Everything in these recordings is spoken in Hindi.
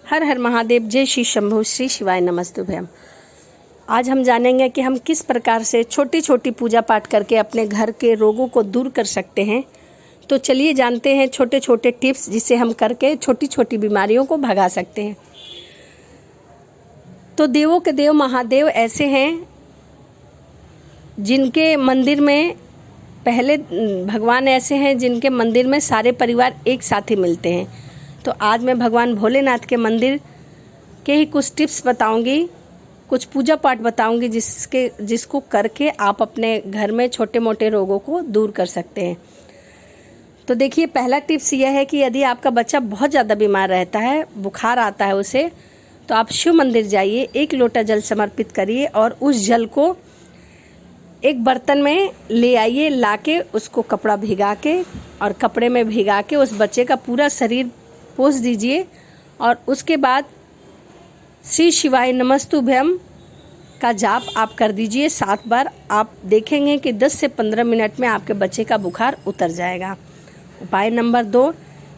हर हर महादेव, जय श्री शंभु, श्री शिवाय नमस्तुभ्यम। आज हम जानेंगे कि हम किस प्रकार से छोटी छोटी पूजा पाठ करके अपने घर के रोगों को दूर कर सकते हैं। तो चलिए जानते हैं छोटे छोटे टिप्स जिसे हम करके छोटी छोटी बीमारियों को भगा सकते हैं। तो देवों के देव महादेव ऐसे हैं जिनके मंदिर में पहले भगवान ऐसे हैं जिनके मंदिर में सारे परिवार एक साथ ही मिलते हैं। तो आज मैं भगवान भोलेनाथ के मंदिर के ही कुछ टिप्स बताऊंगी, कुछ पूजा पाठ बताऊंगी जिसको करके आप अपने घर में छोटे मोटे रोगों को दूर कर सकते हैं। तो देखिए, पहला टिप्स यह है कि यदि आपका बच्चा बहुत ज़्यादा बीमार रहता है, बुखार आता है उसे, तो आप शिव मंदिर जाइए, 1 लोटा जल समर्पित करिए और उस जल को एक बर्तन में ले आइए। लाके उसको कपड़ा भिगा के और कपड़े में भिगा के उस बच्चे का पूरा शरीर पोंछ दीजिए और उसके बाद श्री शिवाय नमस्तुभ्यम का जाप आप कर दीजिए 7 बार। आप देखेंगे कि 10 से 15 मिनट में आपके बच्चे का बुखार उतर जाएगा। उपाय नंबर 2,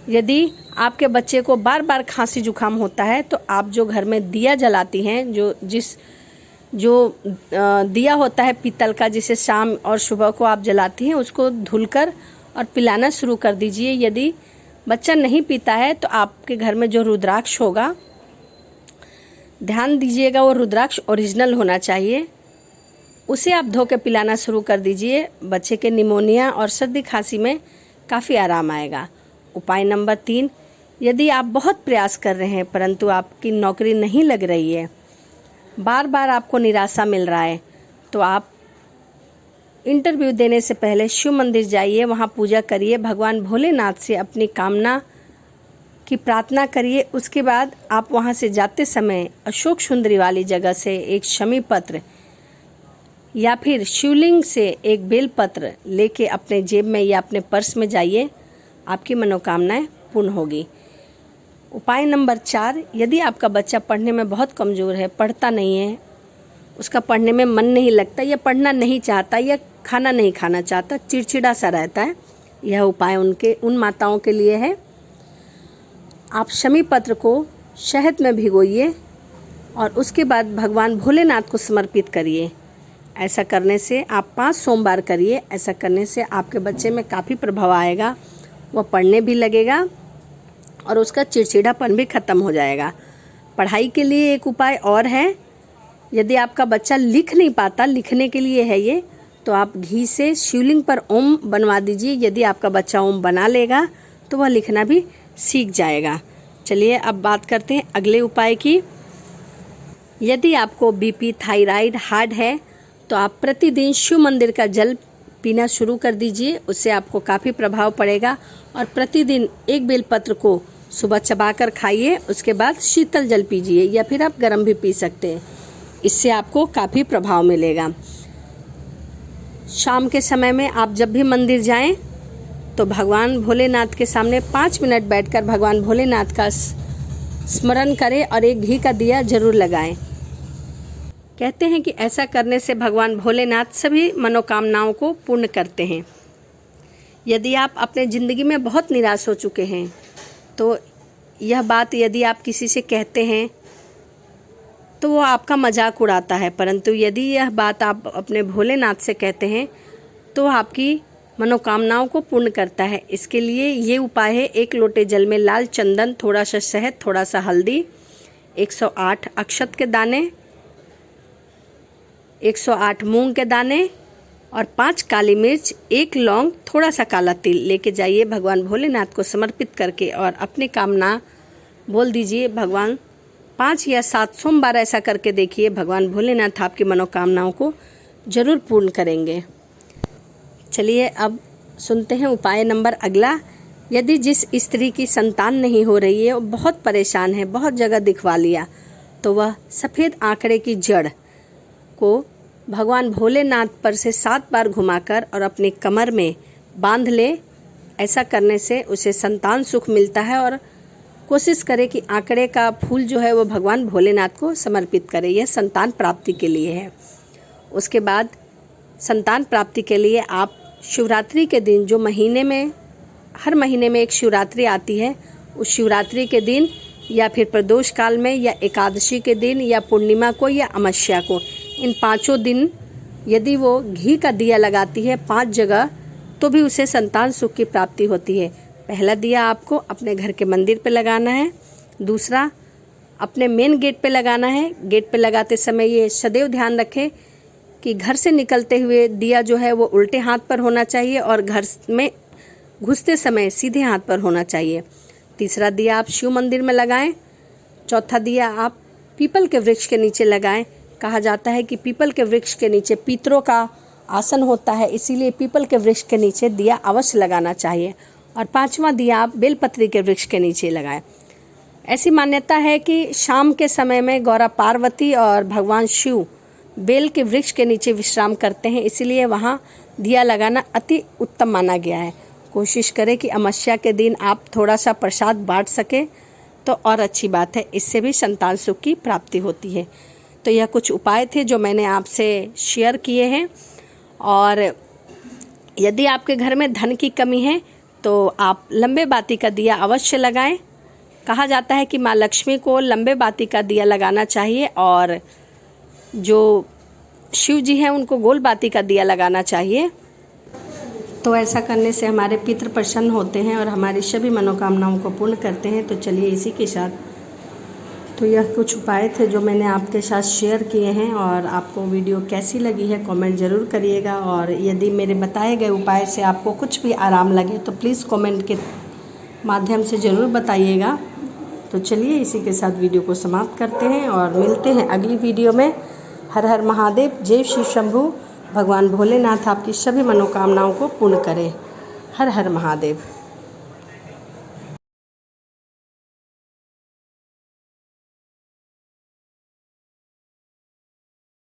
यदि आपके बच्चे को बार बार खांसी जुकाम होता है तो आप जो घर में दिया जलाती हैं, जो दिया होता है पीतल का, जिसे शाम और सुबह को आप जलाती हैं, उसको धुलकर और पिलाना शुरू कर दीजिए। यदि बच्चा नहीं पीता है तो आपके घर में जो रुद्राक्ष होगा, ध्यान दीजिएगा वो रुद्राक्ष ओरिजिनल होना चाहिए, उसे आप धो के पिलाना शुरू कर दीजिए। बच्चे के निमोनिया और सर्दी खांसी में काफ़ी आराम आएगा। उपाय नंबर 3, यदि आप बहुत प्रयास कर रहे हैं परंतु आपकी नौकरी नहीं लग रही है, बार बार आपको निराशा मिल रहा है, तो आप इंटरव्यू देने से पहले शिव मंदिर जाइए, वहाँ पूजा करिए, भगवान भोलेनाथ से अपनी कामना की प्रार्थना करिए। उसके बाद आप वहाँ से जाते समय अशोक सुंदरी वाली जगह से एक शमी पत्र या फिर शिवलिंग से एक बेलपत्र लेके अपने जेब में या अपने पर्स में जाइए, आपकी मनोकामनाएं पूर्ण होगी। उपाय नंबर 4, यदि आपका बच्चा पढ़ने में बहुत कमज़ोर है, पढ़ता नहीं है, उसका पढ़ने में मन नहीं लगता या पढ़ना नहीं चाहता या खाना नहीं खाना चाहता, चिड़चिड़ा सा रहता है, यह उपाय उन माताओं के लिए है। आप शमी पत्र को शहद में भिगोइए और उसके बाद भगवान भोलेनाथ को समर्पित करिए। ऐसा करने से आप 5 सोमवार करिए। ऐसा करने से आपके बच्चे में काफ़ी प्रभाव आएगा, वह पढ़ने भी लगेगा और उसका चिड़चिड़ापन भी ख़त्म हो जाएगा। पढ़ाई के लिए एक उपाय और है, यदि आपका बच्चा लिख नहीं पाता, लिखने के लिए है ये, तो आप घी से शिवलिंग पर ओम बनवा दीजिए। यदि आपका बच्चा ओम बना लेगा तो वह लिखना भी सीख जाएगा। चलिए अब बात करते हैं अगले उपाय की। यदि आपको बीपी, थायराइड, हार्ट है तो आप प्रतिदिन शिव मंदिर का जल पीना शुरू कर दीजिए, उससे आपको काफ़ी प्रभाव पड़ेगा। और प्रतिदिन एक बेलपत्र को सुबह चबाकर खाइए, उसके बाद शीतल जल पीजिए या फिर आप गर्म भी पी सकते हैं, इससे आपको काफ़ी प्रभाव मिलेगा। शाम के समय में आप जब भी मंदिर जाएं तो भगवान भोलेनाथ के सामने 5 मिनट बैठकर भगवान भोलेनाथ का स्मरण करें और एक घी का दिया जरूर लगाएं। कहते हैं कि ऐसा करने से भगवान भोलेनाथ सभी मनोकामनाओं को पूर्ण करते हैं। यदि आप अपने ज़िंदगी में बहुत निराश हो चुके हैं तो यह बात यदि आप किसी से कहते हैं तो वो आपका मजाक उड़ाता है, परंतु यदि यह बात आप अपने भोलेनाथ से कहते हैं तो आपकी मनोकामनाओं को पूर्ण करता है। इसके लिए ये उपाय है, 1 लोटे जल में लाल चंदन, थोड़ा सा शहद, थोड़ा सा हल्दी, 108 अक्षत के दाने, 108 मूंग के दाने और 5 काली मिर्च, 1 लौंग, थोड़ा सा काला तिल लेके जाइए, भगवान भोलेनाथ को समर्पित करके और अपनी कामना बोल दीजिए। भगवान 5 या 7 सोमवार ऐसा करके देखिए, भगवान भोलेनाथ आपकी मनोकामनाओं को जरूर पूर्ण करेंगे। चलिए अब सुनते हैं उपाय नंबर अगला। यदि जिस स्त्री की संतान नहीं हो रही है, वो बहुत परेशान है, बहुत जगह दिखवा लिया, तो वह सफ़ेद आंकड़े की जड़ को भगवान भोलेनाथ पर से 7 बार घुमाकर और अपनी कमर में बांध ले। ऐसा करने से उसे संतान सुख मिलता है। और कोशिश करे कि आंकड़े का फूल जो है वो भगवान भोलेनाथ को समर्पित करे, यह संतान प्राप्ति के लिए है। उसके बाद संतान प्राप्ति के लिए आप शिवरात्रि के दिन, जो हर महीने में एक शिवरात्रि आती है, उस शिवरात्रि के दिन या फिर प्रदोष काल में या एकादशी के दिन या पूर्णिमा को या अमावस्या को, इन 5 दिन यदि वो घी का दिया लगाती है 5 जगह तो भी उसे संतान सुख की प्राप्ति होती है। पहला दिया आपको अपने घर के मंदिर पे लगाना है, दूसरा अपने मेन गेट पे लगाना है। गेट पे लगाते समय ये सदैव ध्यान रखें कि घर से निकलते हुए दिया जो है वो उल्टे हाथ पर होना चाहिए और घर में घुसते समय सीधे हाथ पर होना चाहिए। तीसरा दिया आप शिव मंदिर में लगाएं। चौथा दिया आप पीपल के वृक्ष के नीचे लगाएं। कहा जाता है कि पीपल के वृक्ष के नीचे पितरों का आसन होता है, इसीलिए पीपल के वृक्ष के नीचे दिया अवश्य लगाना चाहिए। और 5वां दिया आप बेलपत्री के वृक्ष के नीचे लगाएं। ऐसी मान्यता है कि शाम के समय में गौरा पार्वती और भगवान शिव बेल के वृक्ष के नीचे विश्राम करते हैं, इसीलिए वहाँ दिया लगाना अति उत्तम माना गया है। कोशिश करें कि अमावस्या के दिन आप थोड़ा सा प्रसाद बांट सकें तो और अच्छी बात है, इससे भी संतान सुख की प्राप्ति होती है। तो यह कुछ उपाय थे जो मैंने आपसे शेयर किए हैं। और यदि आपके घर में धन की कमी है तो आप लंबे बाती का दिया अवश्य लगाएं। कहा जाता है कि माँ लक्ष्मी को लंबे बाती का दिया लगाना चाहिए और जो शिव जी हैं उनको गोल बाती का दिया लगाना चाहिए। तो ऐसा करने से हमारे पितृ प्रसन्न होते हैं और हमारी सभी मनोकामनाओं को पूर्ण करते हैं। तो चलिए इसी के साथ तो यह कुछ उपाय थे जो मैंने आपके साथ शेयर किए हैं। और आपको वीडियो कैसी लगी है कमेंट ज़रूर करिएगा। और यदि मेरे बताए गए उपाय से आपको कुछ भी आराम लगे तो प्लीज़ कमेंट के माध्यम से ज़रूर बताइएगा। तो चलिए इसी के साथ वीडियो को समाप्त करते हैं और मिलते हैं अगली वीडियो में। हर हर महादेव, जय श्री शंभू। भगवान भोलेनाथ आपकी सभी मनोकामनाओं को पूर्ण करें। हर हर महादेव।